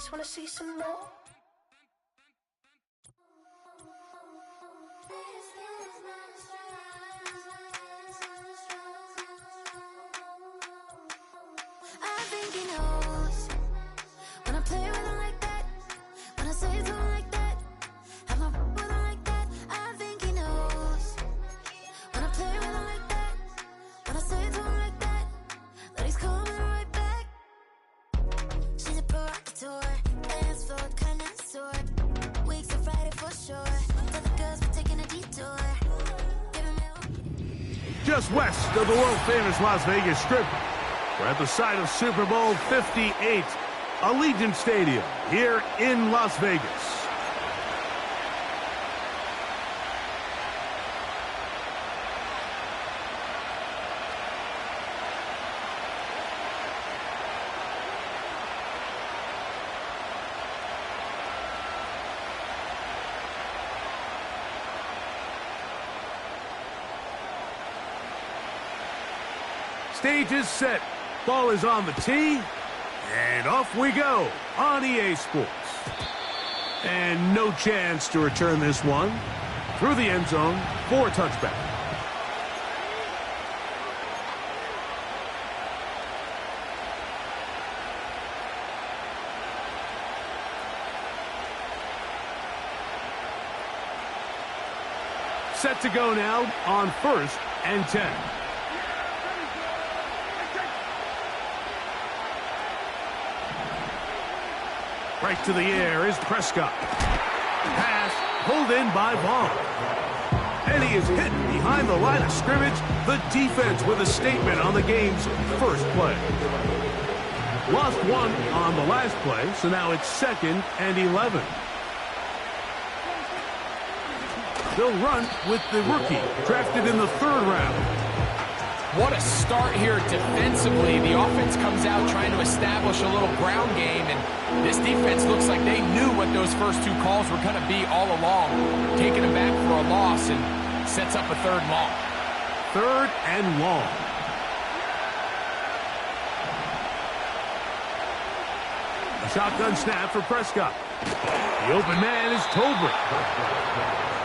just wanna see some more. I think he knows when I play with him like that, when I say it to him like that, have my with him like that. I think he knows when I play with him like that, when I say it to him like that, that he's coming right back. She's a provocateur, dance floor connoisseur, weeks of Friday for sure. Tell the girls we're taking a detour. Give him Just west of the world-famous Las Vegas Strip, we're at the site of Super Bowl 58, Allegiant Stadium, here in Las Vegas. Stage is set. Ball is on the tee, and off we go on EA Sports. And no chance to return this one through the end zone for a touchback. Set to go now on 1st and 10. Right to the air is Prescott. Pass pulled in by Vaughn. And he is hit behind the line of scrimmage. The defense with a statement on the game's first play. Lost one on the last play, so now it's 2nd and 11. They'll run with the rookie, drafted in the 3rd round. What a start here defensively. The offense comes out trying to establish a little ground game, and this defense looks like they knew what those first 2 calls were going to be all along. Taking them back for a loss and sets up a 3rd and long. 3rd and long. A shotgun snap for Prescott. The open man is Tolbert.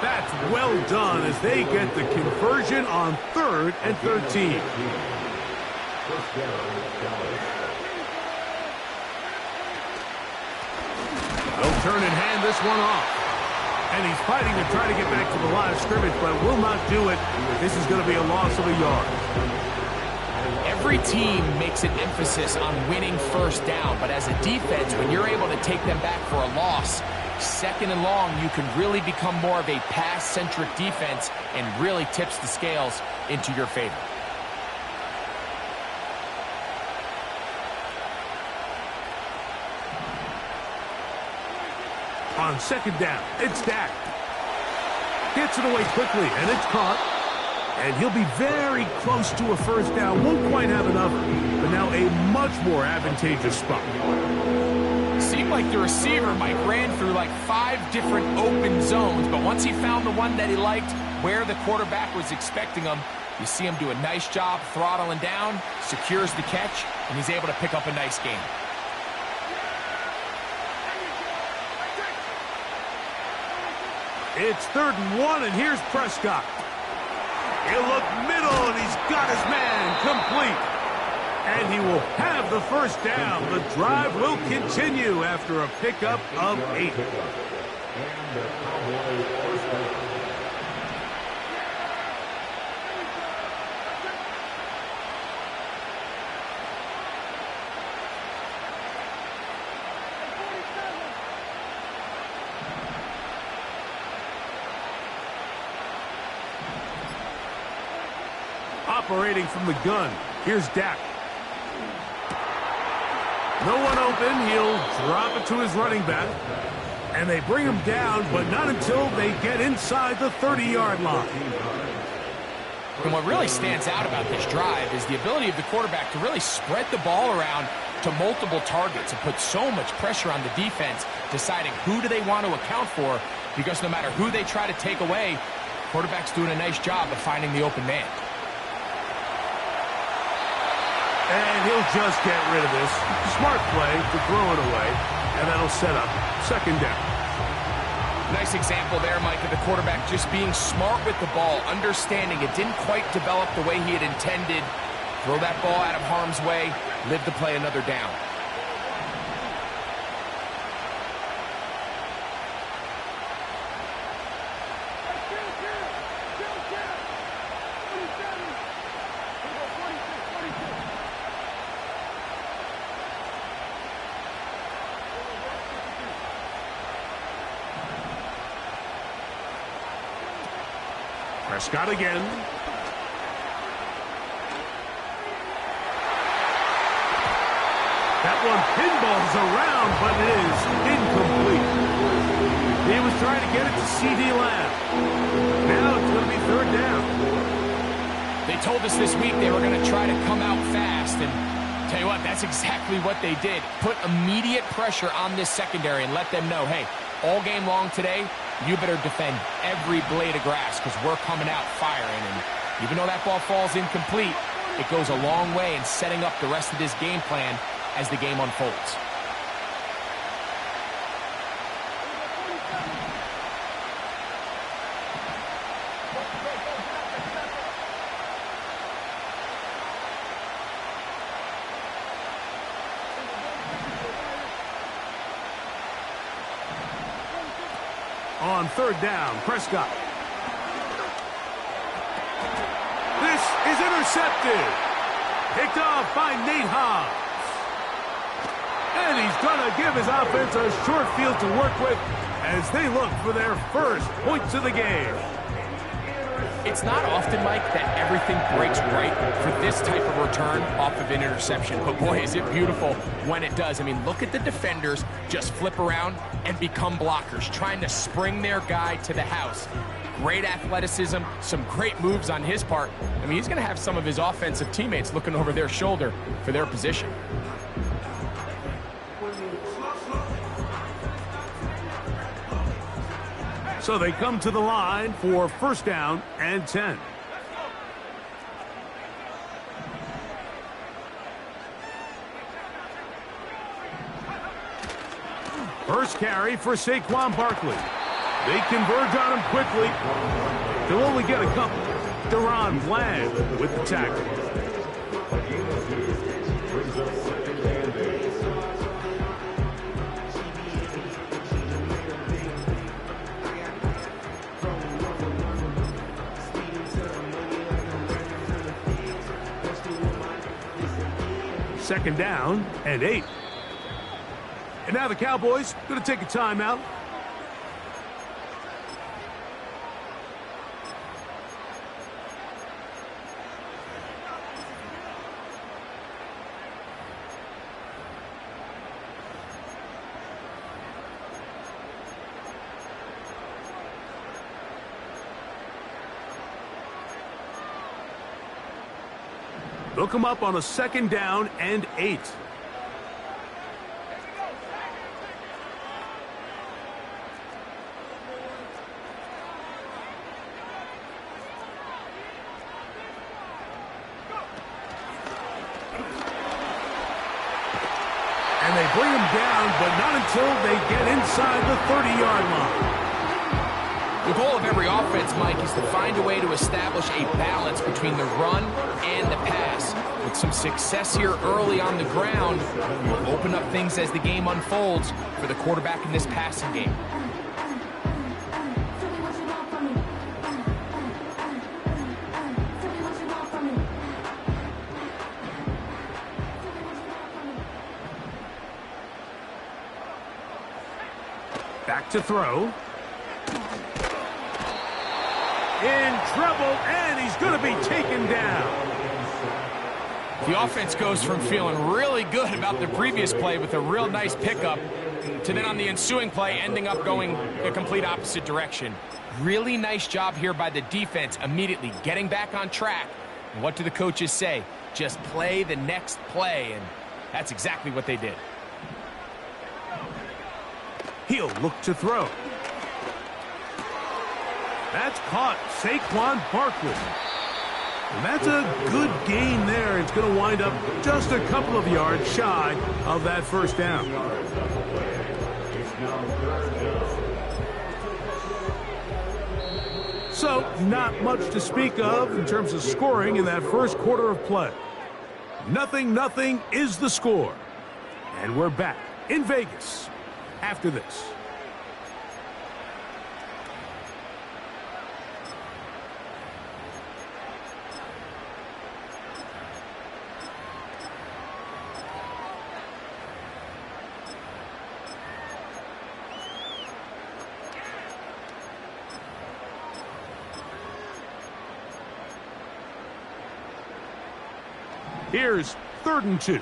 That's well done as they get the conversion on 3rd and 13. They'll turn and hand this one off. And he's fighting to try to get back to the line of scrimmage, but will not do it. This is going to be a loss of a yard. Every team makes an emphasis on winning 1st down, but as a defense, when you're able to take them back for a loss, 2nd and long, you can really become more of a pass-centric defense and really tips the scales into your favor. On 2nd down, it's Dak. Gets it away quickly, and it's caught. And he'll be very close to a 1st down. Won't quite have enough, but now a much more advantageous spot. Seemed like the receiver, Mike, ran through like 5 different open zones, but once he found the one that he liked, where the quarterback was expecting him, you see him do a nice job throttling down, secures the catch, and he's able to pick up a nice gain. It's 3rd and 1, and here's Prescott. He'll look middle, and he's got his man complete. And he will have the 1st down. The drive will continue after a pickup of 8. Operating from the gun, here's Dak. No one open, he'll drop it to his running back. And they bring him down, but not until they get inside the 30-yard line. And what really stands out about this drive is the ability of the quarterback to really spread the ball around to multiple targets and put so much pressure on the defense, deciding who do they want to account for, because no matter who they try to take away, quarterback's doing a nice job of finding the open man. And he'll just get rid of this. Smart play to throw it away. And that'll set up second down. Nice example there, Mike, of the quarterback just being smart with the ball, understanding it didn't quite develop the way he had intended. Throw that ball out of harm's way, live to play another down. Prescott again. That one pinballs around, but it is incomplete. He was trying to get it to C.D. Lamb. Now it's going to be third down. They told us this week they were going to try to come out fast, and tell you what, that's exactly what they did. Put immediate pressure on this secondary and let them know, hey, all game long today, you better defend every blade of grass because we're coming out firing. And even though that ball falls incomplete, it goes a long way in setting up the rest of this game plan as the game unfolds. On third down, Prescott. This is intercepted. Picked off by Nate Hobbs. And he's going to give his offense a short field to work with as they look for their first points of the game. It's not often, Mike, that everything breaks right for this type of return off of an interception. But boy, is it beautiful when it does. I mean, look at the defenders just flip around and become blockers, trying to spring their guy to the house. Great athleticism, some great moves on his part. I mean, he's going to have some of his offensive teammates looking over their shoulder for their position. So they come to the line for first down and 10. First carry for Saquon Barkley. They converge on him quickly. They'll only get a couple. Deron Bland with the tackle. Second down and 8. And now the Cowboys going to take a timeout. They'll come up on a second down and 8. And they bring him down, but not until they get inside the 30-yard line. The goal of every offense, Mike, is to find a way to establish a balance between the run and the pass. With some success here early on the ground, will open up things as the game unfolds for the quarterback in this passing game. Back to throw. In trouble, and he's going to be taken down. The offense goes from feeling really good about the previous play with a real nice pickup to then on the ensuing play ending up going the complete opposite direction. Really nice job here by the defense immediately getting back on track. And what do the coaches say? Just play the next play, and that's exactly what they did. He'll look to throw. That's caught Saquon Barkley. And that's a good gain there. It's going to wind up just a couple of yards shy of that first down. So, not much to speak of in terms of scoring in that first quarter of play. 0-0 is the score. And we're back in Vegas after this. Here's 3rd and 2.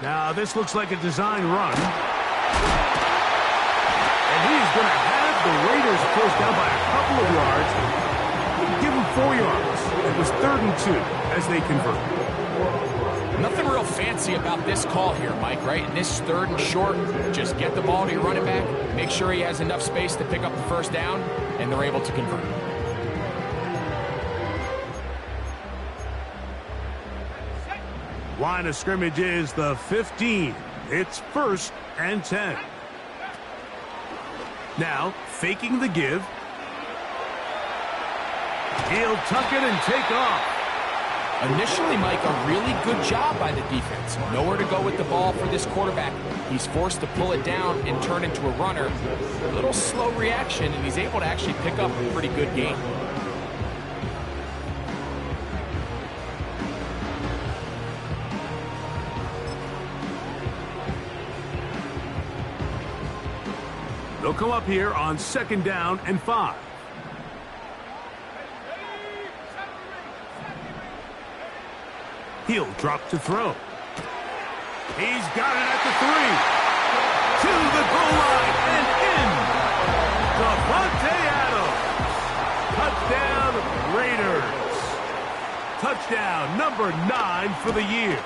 Now, this looks like a design run. And he's going to have the Raiders close down by a couple of yards. Give him 4 yards. It was 3rd and 2 as they convert. Nothing real fancy about this call here, Mike, right? In this 3rd and short, just get the ball to your running back, make sure he has enough space to pick up the first down, and they're able to convert. Line of scrimmage is the 15. It's 1st and 10. Now, faking the give. He'll tuck it and take off. Initially, Mike, a really good job by the defense. Nowhere to go with the ball for this quarterback. He's forced to pull it down and turn into a runner. A little slow reaction, and he's able to actually pick up a pretty good gain. They'll come up here on 2nd down and 5. He'll drop to throw. He's got it at the 3. To the goal line and in. Davante Adams. Touchdown, Raiders. Touchdown number 9 for the year.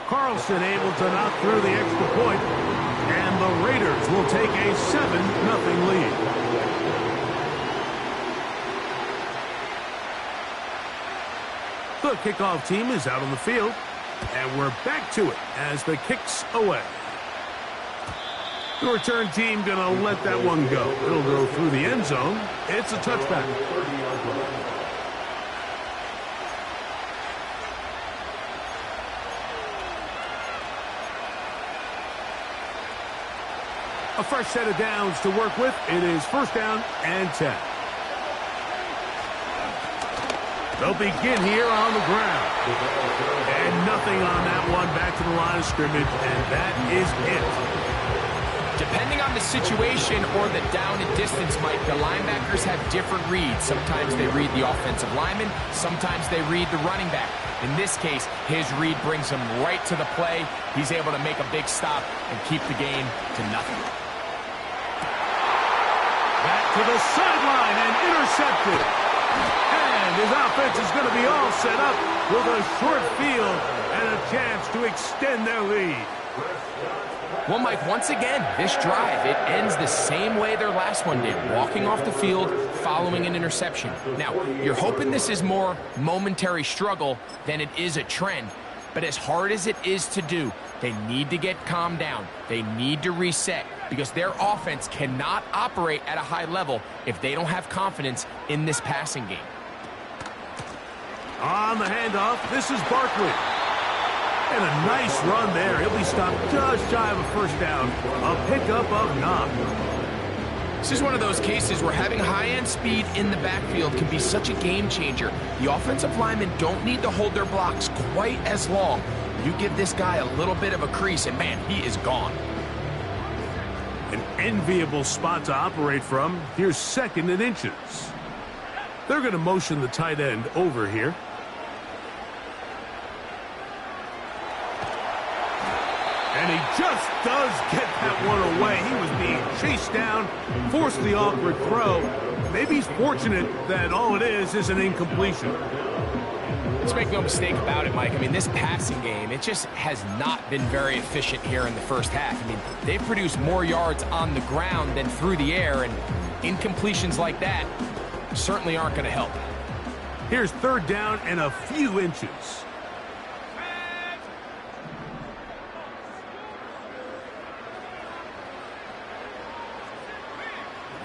Carlson able to knock through the extra point, and the Raiders will take a 7-0 lead. The kickoff team is out on the field, and we're back to it as the kick's away. The return team going to let that one go. It'll go through the end zone. It's a touchback. A fresh set of downs to work with. It is 1st down and 10. They'll begin here on the ground. And nothing on that one. Back to the line of scrimmage, and that is it. Depending on the situation or the down and distance, Mike, the linebackers have different reads. Sometimes they read the offensive lineman. Sometimes they read the running back. In this case, his read brings him right to the play. He's able to make a big stop and keep the game to nothing. Back to the sideline and intercepted. And his offense is going to be all set up with a short field and a chance to extend their lead. Well, Mike, once again, this drive, it ends the same way their last one did, walking off the field following an interception. Now, you're hoping this is more momentary struggle than it is a trend, but as hard as it is to do, they need to get calmed down. They need to reset because their offense cannot operate at a high level if they don't have confidence in this passing game. On the handoff, this is Barkley. And a nice run there. He'll be stopped just shy of a 1st down. A pickup of 9. This is one of those cases where having high-end speed in the backfield can be such a game changer. The offensive linemen don't need to hold their blocks quite as long. You give this guy a little bit of a crease, and man, he is gone. An enviable spot to operate from. Here's 2nd and inches. They're going to motion the tight end over here. And he just does get that one away. He was being chased down, forced the awkward throw. Maybe he's fortunate that all it is an incompletion. Let's make no mistake about it, Mike. I mean, this passing game, it just has not been very efficient here in the first half. I mean, they've produced more yards on the ground than through the air, and incompletions like that certainly aren't going to help. Here's third down and a few inches.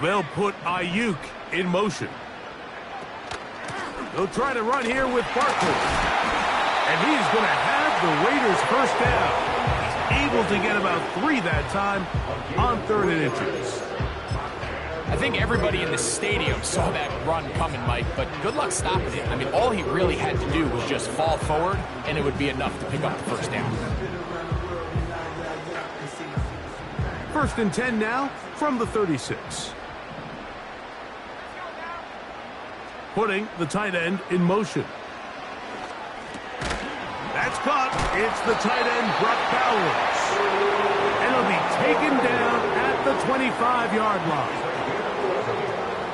They'll put Ayuk in motion. They'll try to run here with Barkley. And he's going to have the Raiders first down. He's able to get about 3 that time on 3rd and inches. I think everybody in the stadium saw that run coming, Mike, but good luck stopping it. I mean, all he really had to do was just fall forward, and it would be enough to pick up the first down. 1st and 10 now from the 36. Putting the tight end in motion. That's caught. It's the tight end, Brock Bowers. And he'll be taken down at the 25-yard line.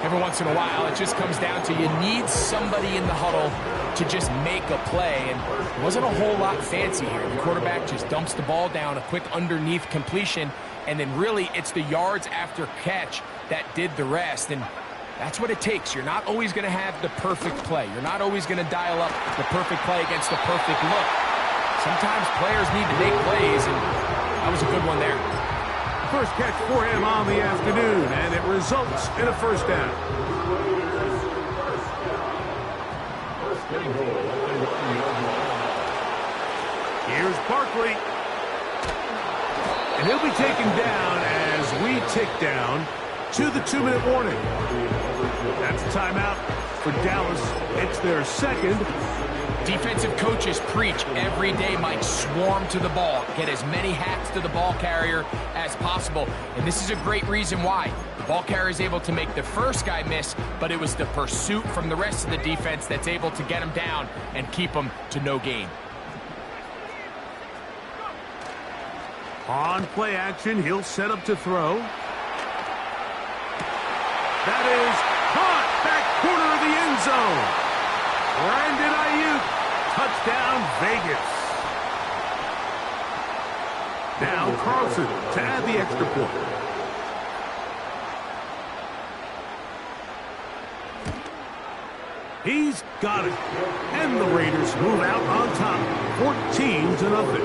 Every once in a while, it just comes down to you need somebody in the huddle to just make a play. And it wasn't a whole lot fancy here. The quarterback just dumps the ball down, a quick underneath completion, and then really it's the yards after catch that did the rest. And that's what it takes. You're not always going to have the perfect play. You're not always going to dial up the perfect play against the perfect look. Sometimes players need to make plays, and that was a good one there. First catch for him on the afternoon, and it results in a first down. Here's Barkley. And he'll be taken down as we tick down to the 2-minute warning. That's a timeout for Dallas. It's their second. Defensive coaches preach every day, Mike, swarm to the ball. Get as many hacks to the ball carrier as possible. And this is a great reason why. The ball carrier is able to make the first guy miss, but it was the pursuit from the rest of the defense that's able to get him down and keep him to no gain. On play action, he'll set up to throw. That is caught, back corner of the end zone. Brandon Ayuk, touchdown Vegas. Now Carlson to add the extra point. He's got it. And the Raiders move out on top, 14-0.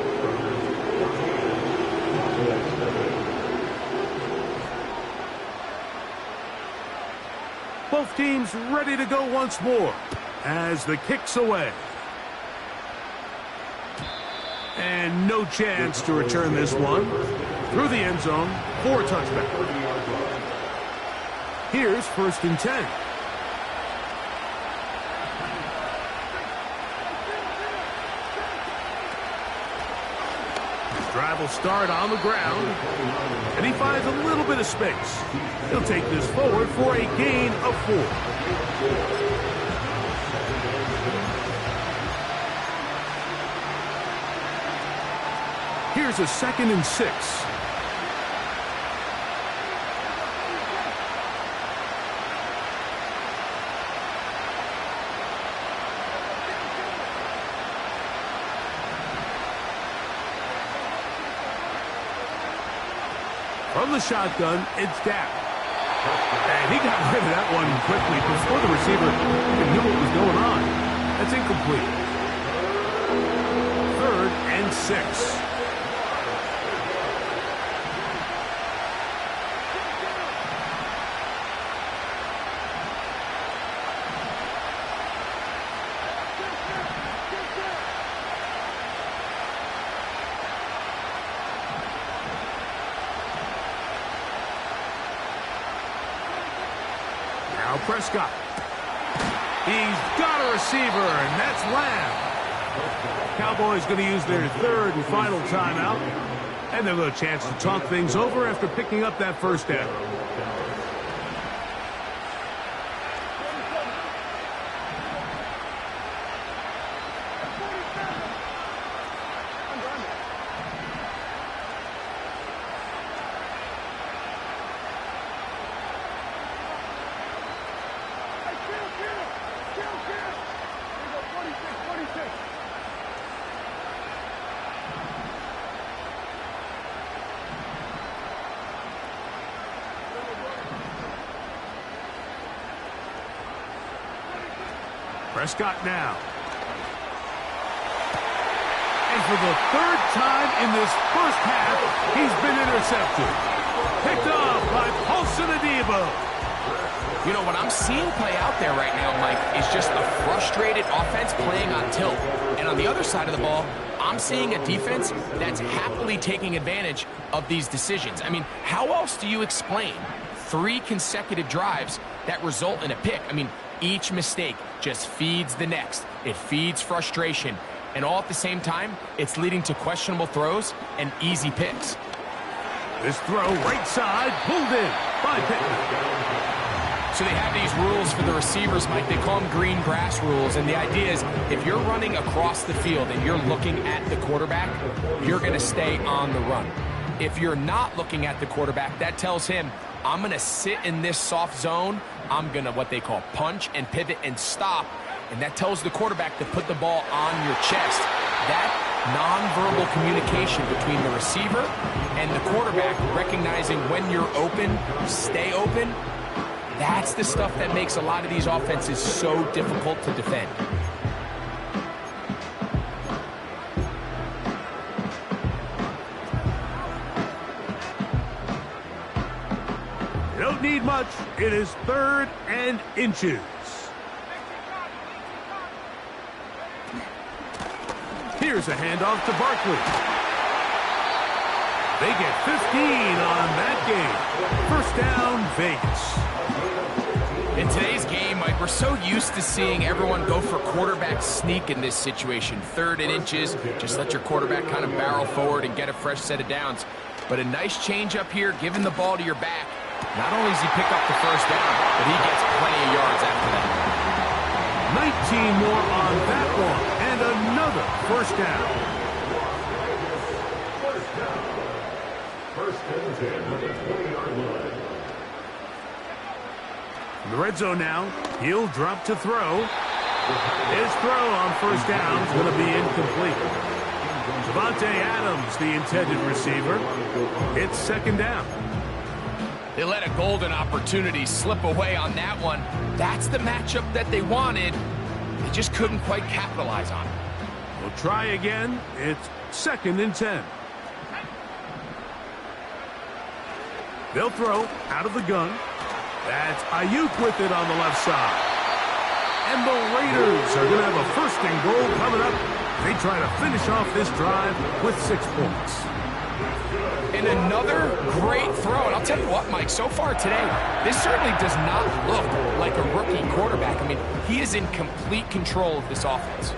Both teams ready to go once more as the kick's away. And no chance to return this one. Through the end zone for a touchback. Here's 1st and 10. Drive will start on the ground, and he finds a little bit of space. He'll take this forward for a gain of 4. Here's a 2nd and 6. From the shotgun, it's Dak. And he got rid of that one quickly before the receiver even knew what was going on. That's incomplete. 3rd and 6. Now Prescott. He's got a receiver, and that's Lamb. Cowboys going to use their 3rd and final timeout. And they'll have a chance to talk things over after picking up that first down. Prescott now. And for the third time in this first half, he's been intercepted. Picked off by Paulson Adebo. You know, what I'm seeing play out there right now, Mike, is just a frustrated offense playing on tilt. And on the other side of the ball, I'm seeing a defense that's happily taking advantage of these decisions. I mean, how else do you explain 3 consecutive drives that result in a pick? I mean, each mistake just feeds the next. It feeds frustration. And all at the same time, it's leading to questionable throws and easy picks. This throw right side, pulled in by Pittman. So they have these rules for the receivers, Mike. They call them green grass rules. And the idea is if you're running across the field and you're looking at the quarterback, you're going to stay on the run. If you're not looking at the quarterback, that tells him, I'm going to sit in this soft zone. I'm going to what they call punch and pivot and stop. And that tells the quarterback to put the ball on your chest. That nonverbal communication between the receiver and the quarterback, recognizing when you're open, stay open, that's the stuff that makes a lot of these offenses so difficult to defend. You don't need much. It is 3rd and inches. Here's a handoff to Barkley. They get 15 on that game. First down, Vegas. In today's game, Mike, we're so used to seeing everyone go for quarterback sneak in this situation. 3rd and inches, just let your quarterback kind of barrel forward and get a fresh set of downs. But a nice change up here, giving the ball to your back. Not only does he pick up the first down, but he gets plenty of yards after that. 19 more on that one, and another first down. First and 10 on the 20-yard line. In the red zone now, he'll drop to throw. His throw on first down is going to be incomplete. Devontae Adams, the intended receiver. It's 2nd down. They let a golden opportunity slip away on that one. That's the matchup that they wanted. They just couldn't quite capitalize on it. We'll try again. It's 2nd and 10. They'll throw out of the gun. That's Ayuk with it on the left side. And the Raiders are going to have a 1st and goal coming up. They try to finish off this drive with 6 points. And another great throw. And I'll tell you what, Mike, so far today, this certainly does not look like a rookie quarterback. I mean, he is in complete control of this offense.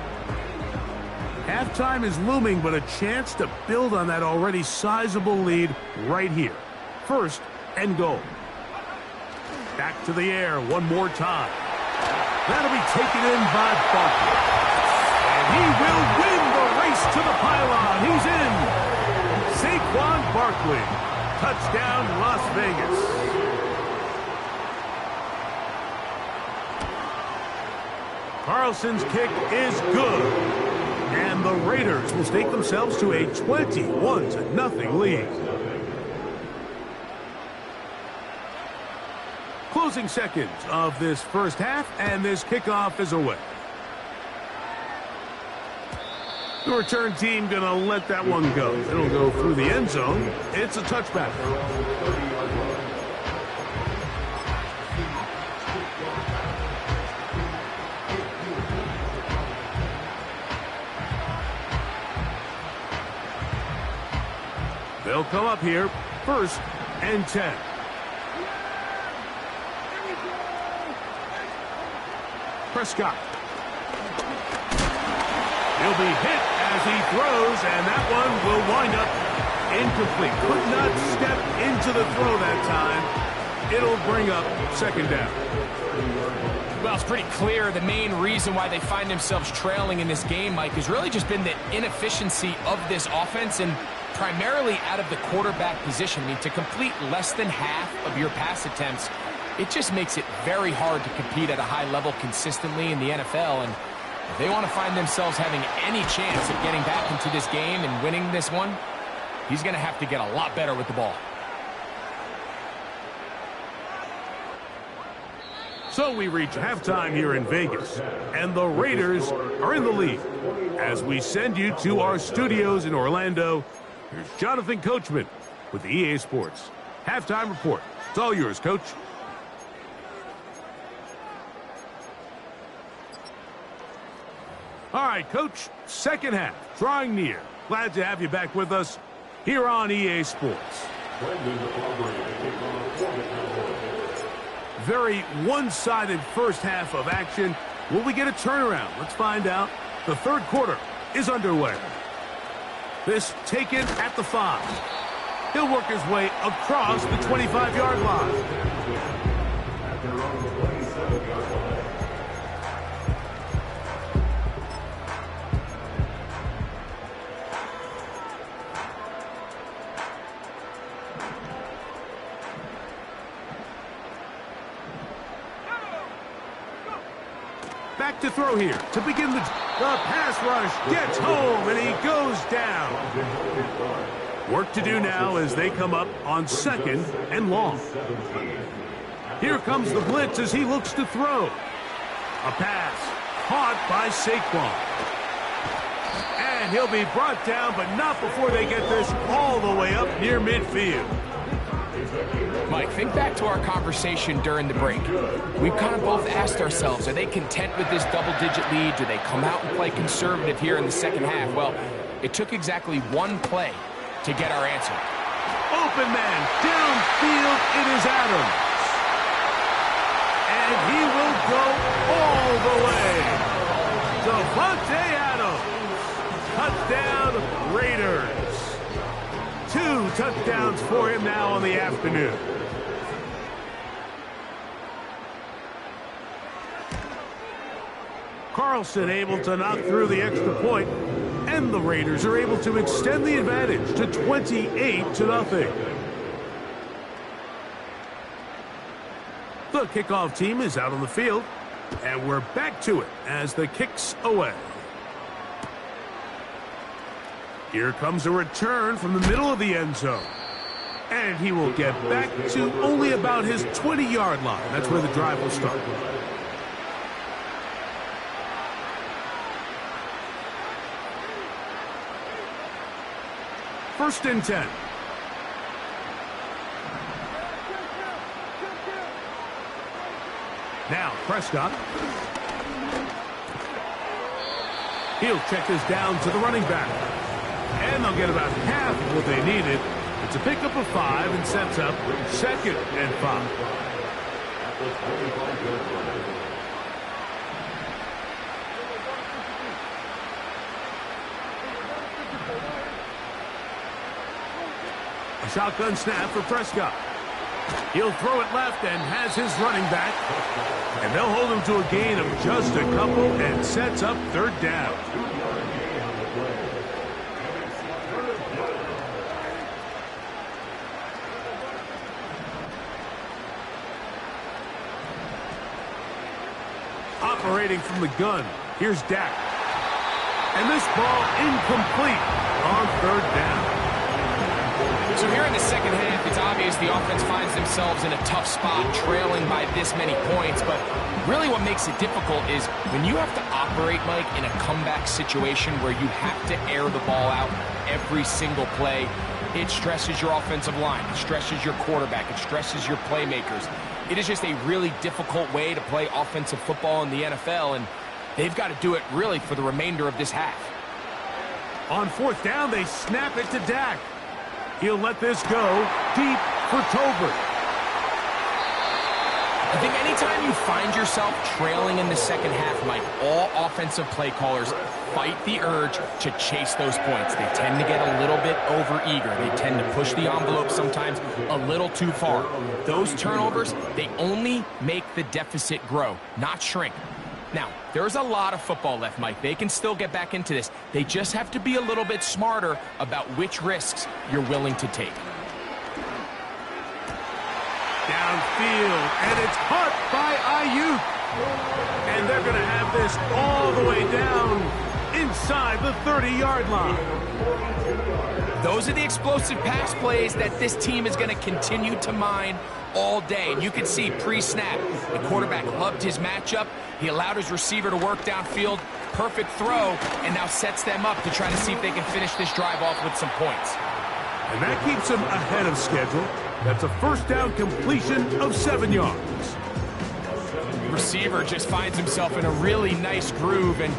Halftime is looming, but a chance to build on that already sizable lead right here. 1st and goal. Back to the air one more time. That'll be taken in by Barkley. And he will win the race to the pylon. He's in. Saquon Barkley. Touchdown, Las Vegas. Carlson's kick is good. And the Raiders will stake themselves to a 21-0 lead. Closing seconds of this first half, and this kickoff is away. The return team going to let that one go. It'll go through the end zone. It's a touchback. They'll come up here, 1st and 10. Prescott. He'll be hit as he throws, and that one will wind up incomplete. Could not step into the throw that time. It'll bring up 2nd down. Well, it's pretty clear the main reason why they find themselves trailing in this game, Mike, has really just been the inefficiency of this offense and primarily out of the quarterback position. I mean, to complete less than half of your pass attempts, it just makes it very hard to compete at a high level consistently in the NFL. And if they want to find themselves having any chance of getting back into this game and winning this one, he's going to have to get a lot better with the ball. So we reach halftime here in Vegas, and the Raiders are in the lead. As we send you to our studios in Orlando, here's Jonathan Coachman with the EA Sports Halftime Report. It's all yours, Coach. All right, Coach, second half, drawing near. Glad to have you back with us here on EA Sports. Very one-sided first half of action. Will we get a turnaround? Let's find out. The third quarter is underway. This taken at the 5. He'll work his way across the 25-yard line. Back to throw here to begin the pass rush. Gets home and he goes down. Work to do now as they come up on 2nd and long. Here comes the blitz as he looks to throw. A pass caught by Saquon. And he'll be brought down, but not before they get this all the way up near midfield. Mike, think back to our conversation during the break. We've kind of both asked ourselves, are they content with this double-digit lead? Do they come out and play conservative here in the second half? Well, it took exactly one play to get our answer. Open man, downfield, it is Adams. And he will go all the way. Devontae Adams. Touchdown, Raiders. 2 touchdowns for him now on the afternoon. Carlson able to knock through the extra point, and the Raiders are able to extend the advantage to 28-0. The kickoff team is out on the field, and we're back to it as the kick's away. Here comes a return from the middle of the end zone. And he will get back to only about his 20-yard line. That's where the drive will start. First and 10. Now Prescott. He'll check this down to the running back. And they'll get about half of what they needed. It's a pickup of 5 and sets up 2nd and 5. A shotgun snap for Prescott. He'll throw it left and has his running back. And they'll hold him to a gain of just a couple and sets up 3rd down. Operating from the gun, here's Dak. And this ball incomplete on 3rd down. So here in the second half, it's obvious the offense finds themselves in a tough spot, trailing by this many points. But really what makes it difficult is when you have to operate, Mike, in a comeback situation where you have to air the ball out every single play, it stresses your offensive line, it stresses your quarterback, it stresses your playmakers. It is just a really difficult way to play offensive football in the NFL, and they've got to do it really for the remainder of this half. On 4th down, they snap it to Dak. He'll let this go deep for Tolbert. I think anytime you find yourself trailing in the second half, Mike, all offensive play callers fight the urge to chase those points. They tend to get a little bit overeager. They tend to push the envelope sometimes a little too far. Those turnovers, they only make the deficit grow, not shrink. Now, there's a lot of football left, Mike. They can still get back into this. They just have to be a little bit smarter about which risks you're willing to take. Downfield, and it's caught by Ayuk. And they're going to have this all the way down inside the 30-yard line. Those are the explosive pass plays that this team is going to continue to mine all day. And you can see pre-snap, the quarterback loved his matchup. He allowed his receiver to work downfield. Perfect throw, and now sets them up to try to see if they can finish this drive off with some points. And that keeps him ahead of schedule. That's a first down completion of 7 yards. Receiver just finds himself in a really nice groove, and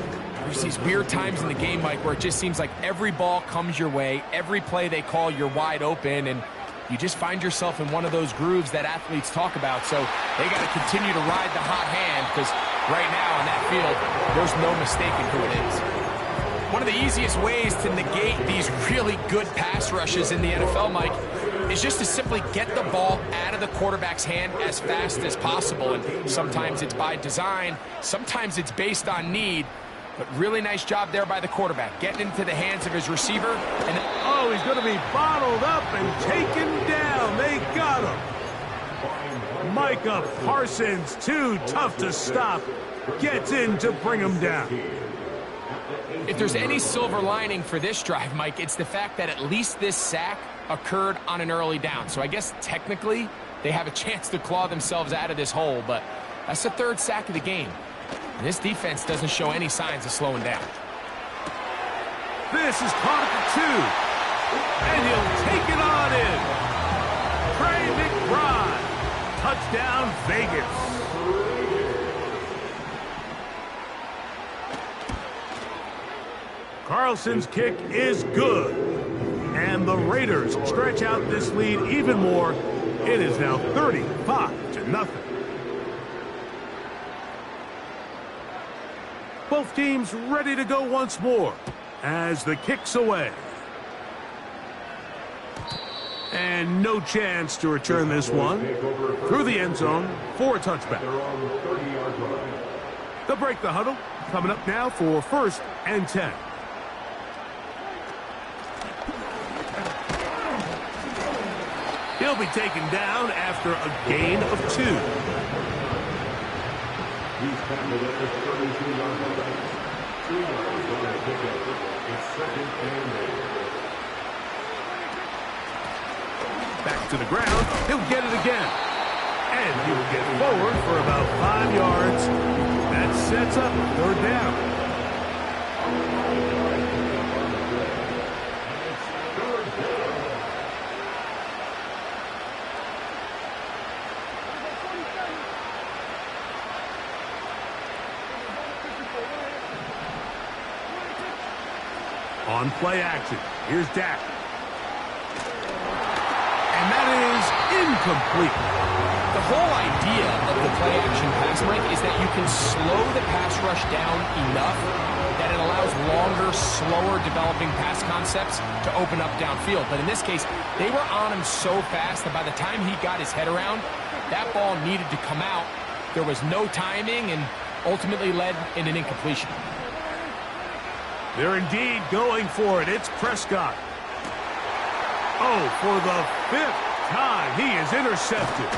there's these weird times in the game, Mike, where it just seems like every ball comes your way, every play they call, you're wide open, and you just find yourself in one of those grooves that athletes talk about. So they got to continue to ride the hot hand, because right now on that field, there's no mistaking who it is. One of the easiest ways to negate these really good pass rushes in the NFL, Mike, is just to simply get the ball out of the quarterback's hand as fast as possible. And sometimes it's by design, sometimes it's based on need. But really nice job there by the quarterback, getting into the hands of his receiver. And oh, he's going to be bottled up and taken down. They got him. Micah Parsons, too tough to stop, gets in to bring him down. If there's any silver lining for this drive, Mike, it's the fact that at least this sack occurred on an early down. So I guess technically they have a chance to claw themselves out of this hole, but that's the third sack of the game. And this defense doesn't show any signs of slowing down. This is caught at the 2, and he'll take it on in. Trey McBride, touchdown Vegas. Carlson's kick is good, and the Raiders stretch out this lead even more. It is now 35-0. Both teams ready to go once more as the kick's away. And no chance to return this one through the end zone for a touchback. They'll break the huddle. Coming up now for 1st and 10. He'll be taken down after a gain of 2. He's tackled at the 32-yard line. 2 yards on a pickup. It's 2nd and 8. Back to the ground. He'll get it again. And he will get forward for about 5 yards. That sets up 3rd down. On play action, here's Dak. And that is incomplete. The whole idea of the play action pass, Mike, is that you can slow the pass rush down enough that it allows longer, slower developing pass concepts to open up downfield. But in this case, they were on him so fast that by the time he got his head around, that ball needed to come out. There was no timing and ultimately led in an incompletion. They're indeed going for it. It's Prescott. Oh, for the 5th time, he is intercepted.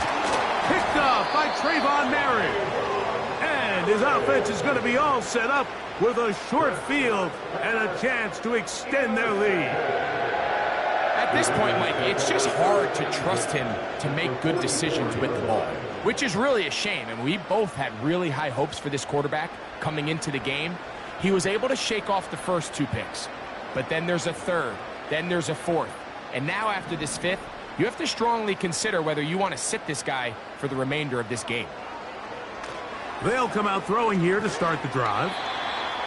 Picked up by Trayvon Merritt. And his offense is going to be all set up with a short field and a chance to extend their lead. At this point, Mike, it's just hard to trust him to make good decisions with the ball, which is really a shame. And we both had really high hopes for this quarterback coming into the game. He was able to shake off the first 2 picks, but then there's a 3rd, then there's a 4th, and now after this 5th, you have to strongly consider whether you want to sit this guy for the remainder of this game. They'll come out throwing here to start the drive,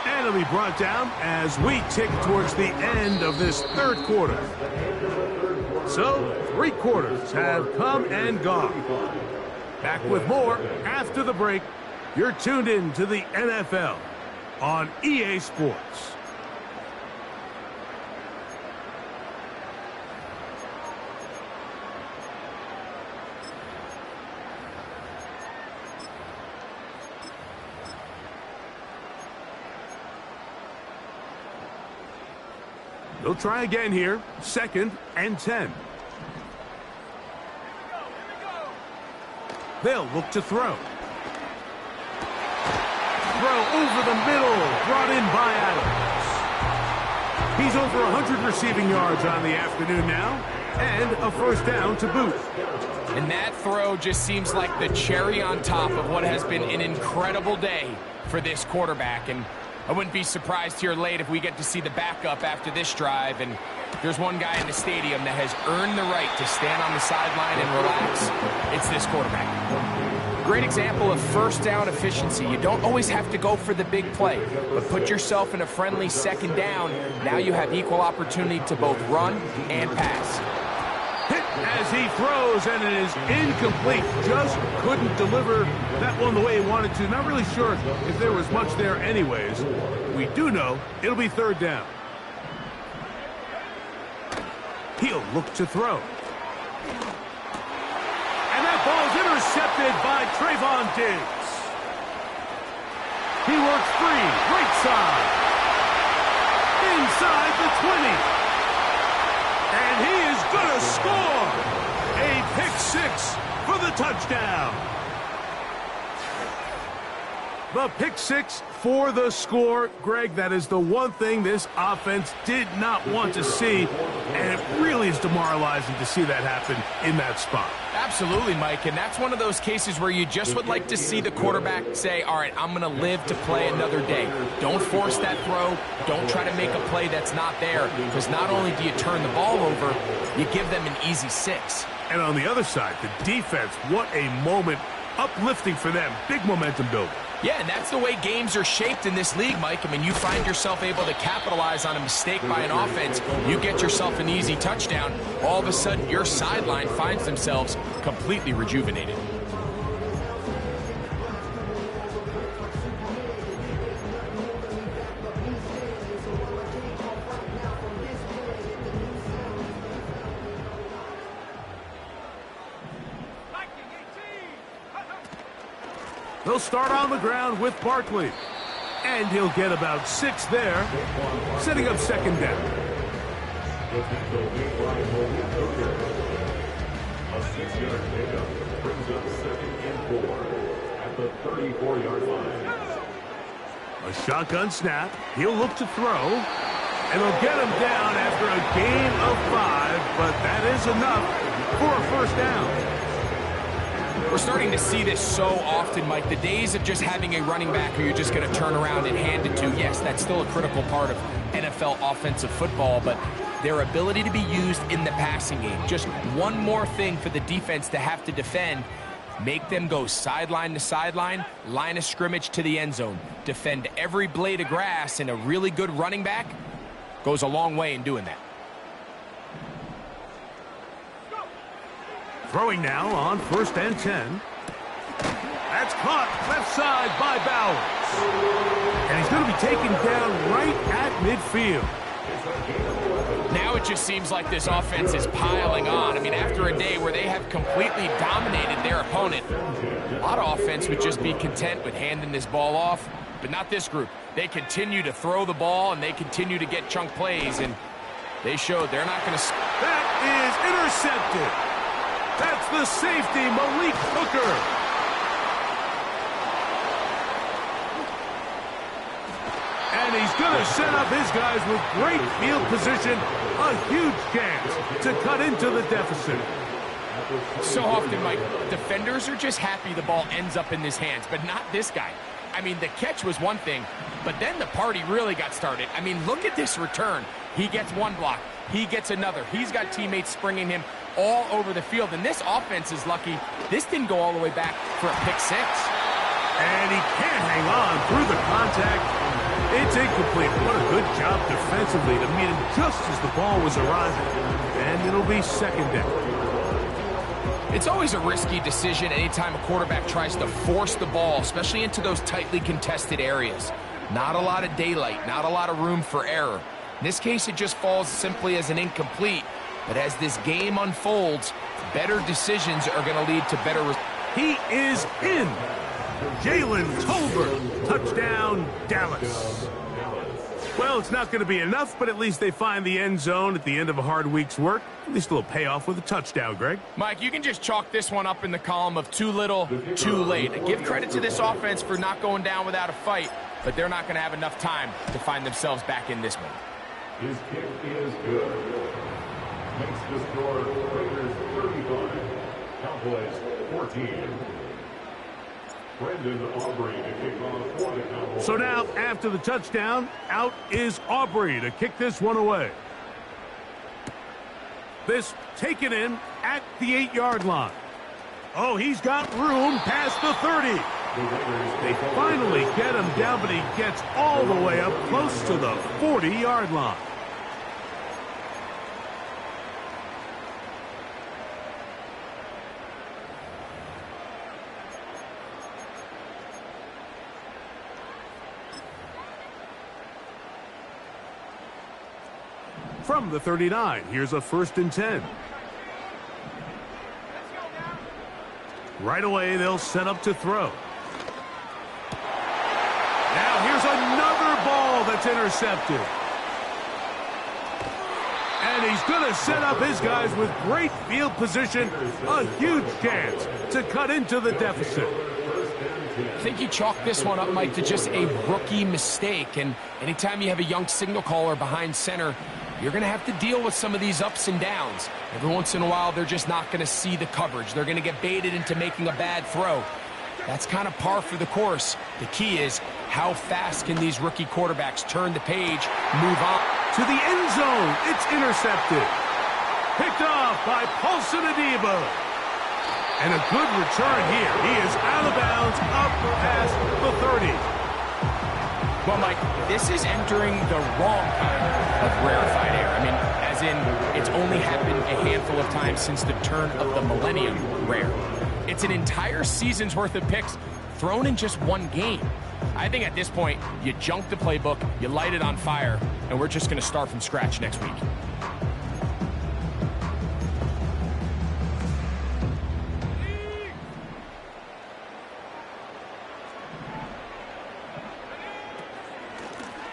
and it'll be brought down as we tick towards the end of this 3rd quarter. So, 3 quarters have come and gone. Back with more after the break. You're tuned in to the NFL on EA Sports. They'll try again here. 2nd and 10. They'll look to throw. Throw over the middle, brought in by Adams. He's over 100 receiving yards on the afternoon now, and a first down to boot. And that throw just seems like the cherry on top of what has been an incredible day for this quarterback. And I wouldn't be surprised here late if we get to see the backup after this drive. And there's one guy in the stadium that has earned the right to stand on the sideline and relax. It's this quarterback. Great example of first down efficiency. You don't always have to go for the big play, but put yourself in a friendly second down. Now you have equal opportunity to both run and pass. Hit as he throws, and it is incomplete. Just couldn't deliver that one the way he wanted to. Not really sure if there was much there anyways. We do know it'll be third down. He'll look to throw. And that ball's intercepted by Trayvon Diggs. He works free, right side. Inside the 20. And he is going to score. A pick six for the touchdown. The pick six for the score. Greg, that is the one thing this offense did not want to see, and it really is demoralizing to see that happen in that spot. Absolutely, Mike, and that's one of those cases where you just would like to see the quarterback say, all right, I'm going to live to play another day. Don't force that throw. Don't try to make a play that's not there, because not only do you turn the ball over, you give them an easy six. And on the other side, the defense, what a moment, uplifting for them, big momentum building. Yeah, and that's the way games are shaped in this league, Mike. I mean, you find yourself able to capitalize on a mistake by an offense. You get yourself an easy touchdown. All of a sudden, your sideline finds themselves completely rejuvenated. They'll start on the ground with Barkley. And he'll get about 6 there, setting up second down. A 6-yard pickup brings up 2nd and 4 at the 34-yard line. A shotgun snap. He'll look to throw. And he'll get him down after a gain of 5, but that is enough for a first down. We're starting to see this so often, Mike. The days of just having a running back who you're just going to turn around and hand it to, yes, that's still a critical part of NFL offensive football, but their ability to be used in the passing game. Just one more thing for the defense to have to defend. Make them go sideline to sideline, line of scrimmage to the end zone. Defend every blade of grass, and a really good running back goes a long way in doing that. Throwing now on 1st and 10. That's caught left side by Bowers. And he's going to be taken down right at midfield. Now it just seems like this offense is piling on. I mean, after a day where they have completely dominated their opponent, a lot of offense would just be content with handing this ball off, but not this group. They continue to throw the ball, and they continue to get chunk plays, and they showed they're not going to... That is intercepted. That's the safety, Malik Hooker. And he's going to set up his guys with great field position. A huge chance to cut into the deficit. So often, Mike, defenders are just happy the ball ends up in his hands, but not this guy. I mean, the catch was one thing, but then the party really got started. I mean, look at this return. He gets one block. He gets another. He's got teammates springing him all over the field. And this offense is lucky this didn't go all the way back for a pick six. And he can't hang on through the contact. It's incomplete. What a good job defensively to meet him just as the ball was arriving. And it'll be second down. It's always a risky decision anytime a quarterback tries to force the ball, especially into those tightly contested areas. Not a lot of daylight, not a lot of room for error. In this case, it just falls simply as an incomplete. But as this game unfolds, better decisions are going to lead to better results. He is in. Jalen Tolbert, touchdown, Dallas. Well, it's not going to be enough, but at least they find the end zone at the end of a hard week's work. At least a little payoff with a touchdown, Greg. Mike, you can just chalk this one up in the column of too little, too late. Give credit to this offense for not going down without a fight, but they're not going to have enough time to find themselves back in this one. His kick is good. Makes the score Raiders 35, Cowboys 14. Brandon Aubrey to kick off for the Cowboys. So now, after the touchdown, out is Aubrey to kick this one away. This taken in at the 8-yard line. Oh, he's got room past the 30. They finally get him down, but he gets all the way up close to the 40-yard line. From the 39, here's a 1st and 10. Right away, they'll set up to throw. Now here's another ball that's intercepted. And he's going to set up his guys with great field position. A huge chance to cut into the deficit. I think you chalk this one up, Mike, to just a rookie mistake. And anytime you have a young signal caller behind center, you're going to have to deal with some of these ups and downs. Every once in a while, they're just not going to see the coverage. They're going to get baited into making a bad throw. That's kind of par for the course. The key is, how fast can these rookie quarterbacks turn the page, move on? To the end zone, it's intercepted. Picked off by Paulson Adebo. And a good return here. He is out of bounds, up past the 30. Well, Mike, this is entering the wrong kind of rarefied air. I mean, as in, it's only happened a handful of times since the turn of the millennium rare. It's an entire season's worth of picks thrown in just one game. I think at this point, you junk the playbook, you light it on fire, and we're just going to start from scratch next week.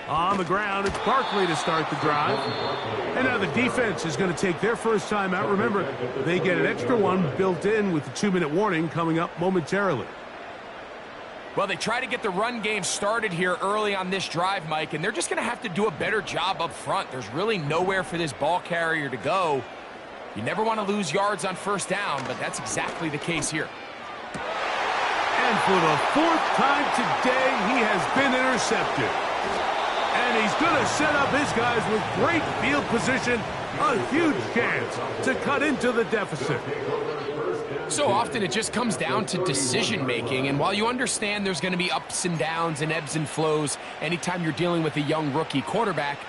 On the ground, it's Barkley to start the drive. And now the defense is going to take their first time out. Remember, they get an extra one built in with the 2-minute warning coming up momentarily. Well, they try to get the run game started here early on this drive, Mike, and they're just going to have to do a better job up front. There's really nowhere for this ball carrier to go. You never want to lose yards on 1st down, but that's exactly the case here. And for the 4th time today, he has been intercepted. And he's going to set up his guys with great field position. A huge chance to cut into the deficit. So often it just comes down to decision-making, and while you understand there's going to be ups and downs and ebbs and flows anytime you're dealing with a young rookie quarterback,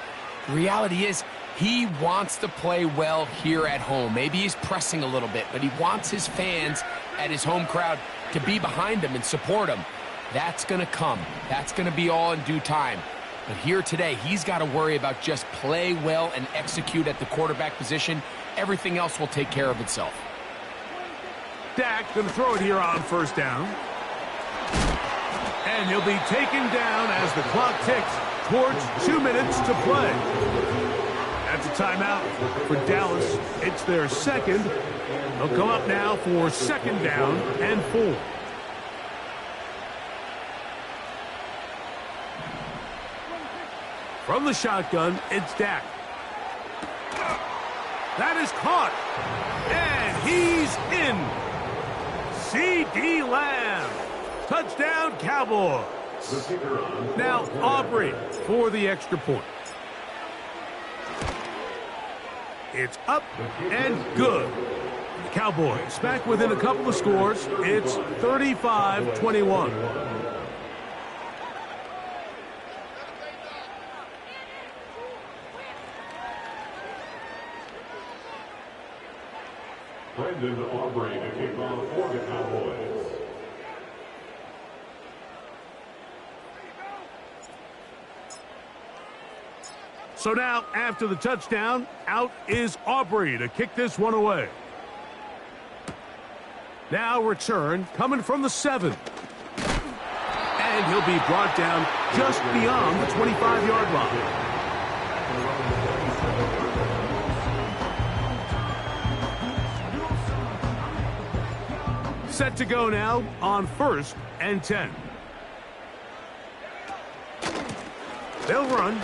the reality is he wants to play well here at home. Maybe he's pressing a little bit, but he wants his fans at his home crowd to be behind him and support him. That's going to come. That's going to be all in due time. But here today, he's got to worry about just play well and execute at the quarterback position. Everything else will take care of itself. Dak going to throw it here on 1st down. And he'll be taken down as the clock ticks towards 2 minutes to play. That's a timeout for Dallas. It's their 2nd. They'll come up now for 2nd down and 4. From the shotgun, it's Dak. That is caught. And he's in. C.D. Lamb. Touchdown, Cowboys. Now Aubrey for the extra point. It's up and good. The Cowboys back within a couple of scores. It's 35-21. Brandon Aubrey to kick off for the Cowboys. So now, after the touchdown, out is Aubrey to kick this one away. Now return coming from the 7. And he'll be brought down just beyond the 25-yard line. Set to go now on 1st and 10. They'll run.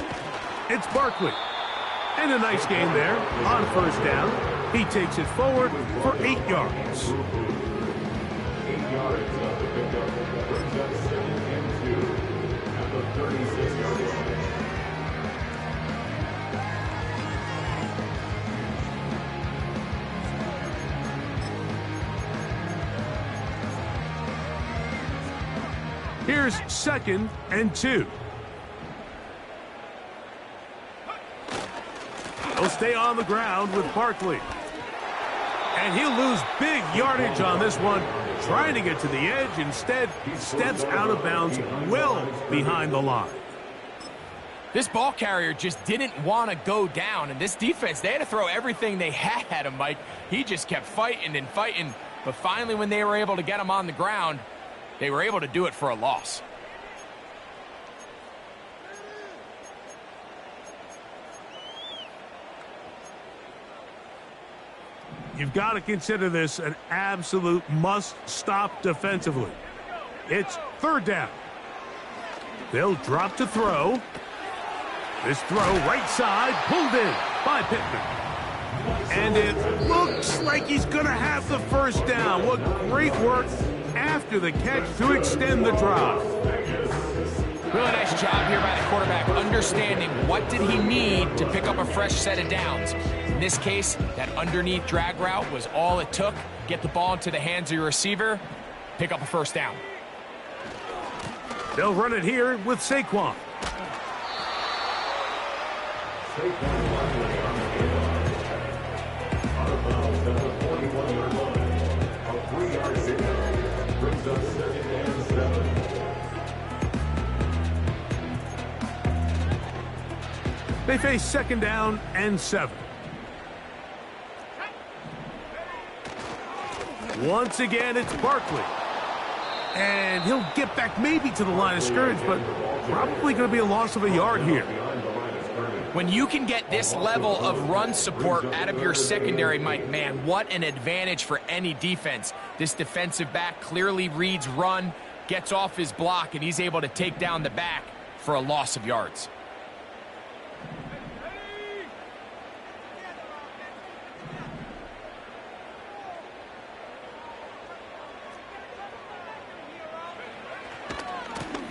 It's Barkley. And a nice gain there on first down. He takes it forward for 8 yards. 8 yards of the pickup brings up 2nd and 2 at the 36-yard line. Here's 2nd and 2. He'll stay on the ground with Barkley. And he'll lose big yardage on this one. Trying to get to the edge. Instead, he steps out of bounds well behind the line. This ball carrier just didn't want to go down. And this defense, they had to throw everything they had at him, Mike. He just kept fighting and fighting. But finally, when they were able to get him on the ground, they were able to do it for a loss. You've got to consider this an absolute must-stop defensively. It's 3rd down. They'll drop to throw. This throw right side pulled in by Pittman. And it looks like he's going to have the first down. What great work after the catch to extend the drive. Really nice job here by the quarterback, understanding what did he need to pick up a fresh set of downs. In this case, that underneath drag route was all it took. Get the ball into the hands of your receiver, pick up a first down. They'll run it here with Saquon. Saquon Barkley on the handoff. Out of bounds at the 41-yard line. A 3-yard pickup brings up 2nd and 7. They face 2nd down and 7. Once again, it's Barkley. And he'll get back maybe to the line of scrimmage, but probably going to be a loss of a yard here. When you can get this level of run support out of your secondary, Mike, man, what an advantage for any defense. This defensive back clearly reads run, gets off his block, and he's able to take down the back for a loss of yards.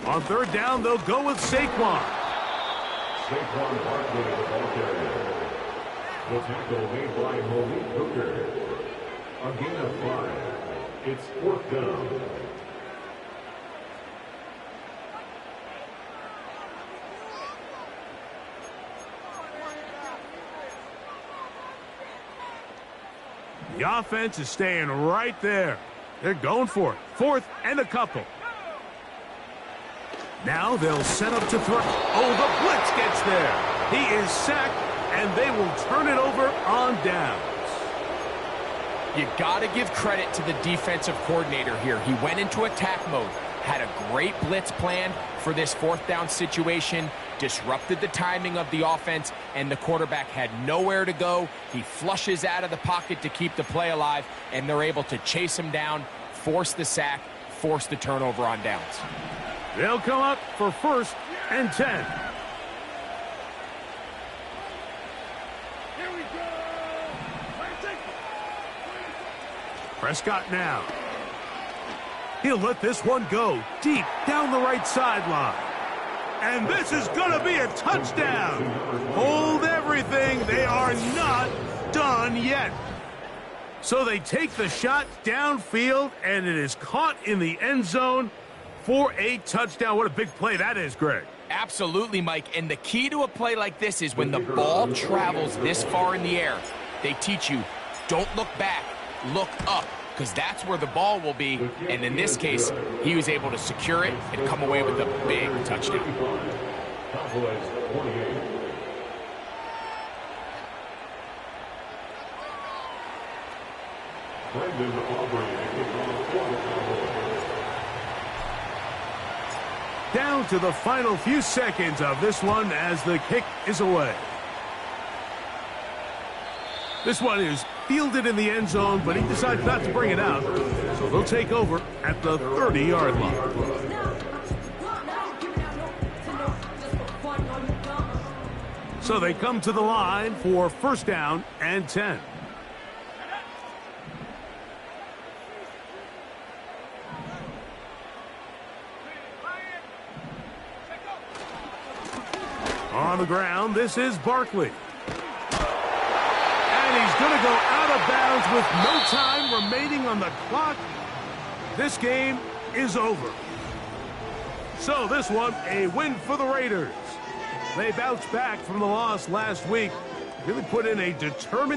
On 3rd down, they'll go with Saquon. Saquon Barkley, the ball carrier. The tackle made by Malik Hooker. A gain of 5. It's 4th down. The offense is staying right there. They're going for it. 4th and a couple. Now they'll set up to throw. Oh, the blitz gets there. He is sacked, and they will turn it over on downs. You got to give credit to the defensive coordinator here. He went into attack mode, had a great blitz plan for this 4th down situation, disrupted the timing of the offense, and the quarterback had nowhere to go. He flushes out of the pocket to keep the play alive, and they're able to chase him down, force the sack, force the turnover on downs. They'll come up for 1st and 10. Here we go. Prescott now. He'll let this one go deep down the right sideline. And this is going to be a touchdown. Hold everything. They are not done yet. So they take the shot downfield, and it is caught in the end zone for a touchdown. What a big play that is, Greg. Absolutely, Mike. And the key to a play like this is when the ball travels this far in the air, they teach you, don't look back, look up, because that's where the ball will be. And in this case, he was able to secure it and come away with a big touchdown. Cowboys 48. Brendan Aubrey is on for the Cowboys. Down to the final few seconds of this one as the kick is away. This one is fielded in the end zone, but he decides not to bring it out. So they'll take over at the 30-yard line. So they come to the line for first down and 10. On the ground, this is Barkley. And he's going to go out of bounds with no time remaining on the clock. This game is over. So this one, a win for the Raiders. They bounced back from the loss last week. Really put in a determined